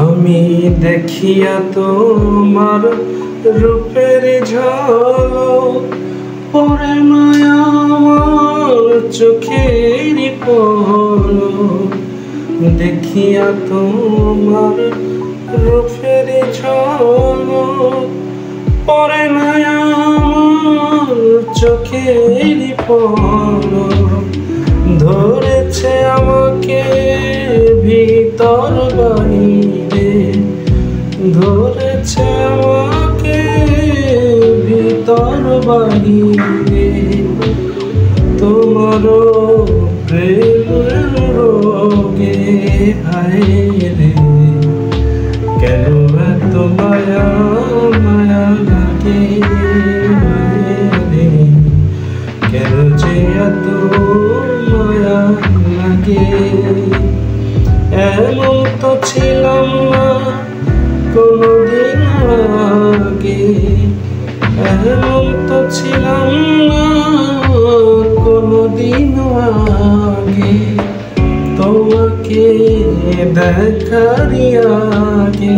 আমি দেখিয়া তোমার রূপের ঝলক, পরে মায়া আমার চোখের পলক। দেখিয়া তোমার রূপের ঝলক, পরে মায়া আমার চোখের পলক। ধরেছে আমাকে ভিতর বাহিরে, ধরেছে আমাকে ভিতর বাহিরে। তোমার প্রেমের রোগে হায় রে, কেন এত মায়া মায়া লাগে রে, কেন যে এত মায়া লাগে। এমন তো ছিলাম না কোনদিন আগে, এমন তো ছিলাম না কোনদিন আগে। তোমাকে দেখার আগে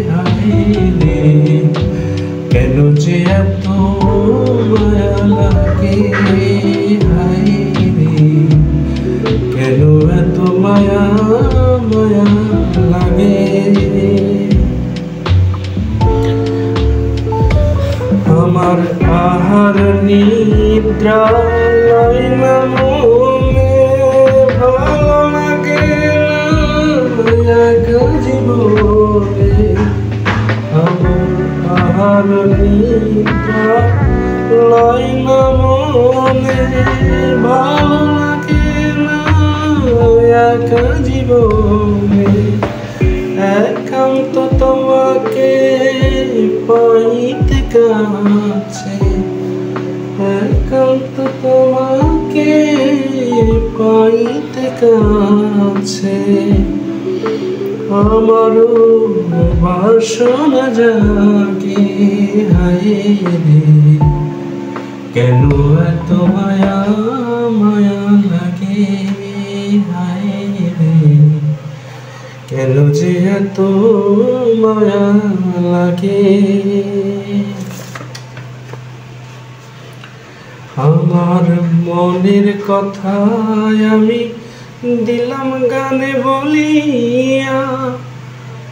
হায় রে, কেন যে এত মায়া লাগে হায় রে, কেন এত মায়া মায়া লাগে। আমার আহার নিদ্রা লয় না মনে, ভালো লাগে না একা জীবনে। আমার আহার নিদ্রা লয় না মনে, ভালো লাগে না একা জীবনে। একান্ত তোমাকে পাইতে কাছে, একান্ত তোমাকে পাইতে কাছে। আমারও বাসনা জাগে হায় রে, কেন এত মায়া মায়া লাগে হায় রে, কেন যে এত মায়া লাগে। আমার মনের কথায় আমি দিলাম গানে বলিয়া,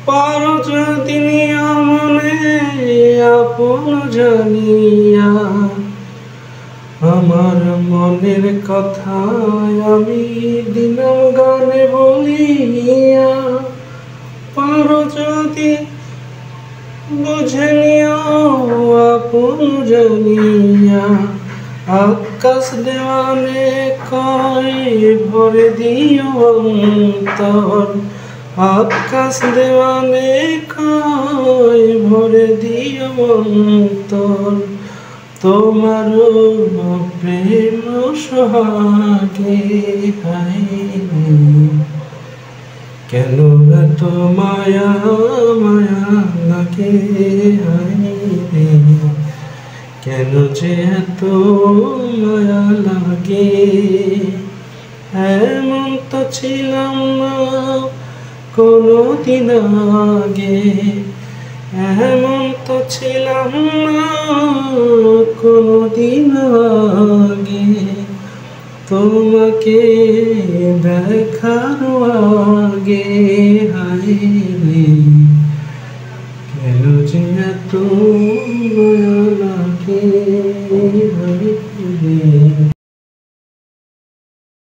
পারো যদি নিয়া মনে আপন জানিয়া। আমার মনের কথায় আমি দিলাম গানে বলিয়া, পারো যদি বুঝে নিও আপন জানিয়া। আকাশ দেওয়ানে কয় ভরে দিও অন্তর, আকাশ দেওয়ানে কয় ভরে দিও অন্তর। তোমার প্রেম সোহাগে হায় রে, কেন এত মায়া মায়া লাগে হায় রে, কেন যে এত মায়া লাগে। এমন তো ছিলাম না কোনদিন আগে, এমন তো ছিলাম না কোনদিন আগে। তোমাকে দেখার আগে হায় রে, কেন যে এত মায়া লাগে হায় রে।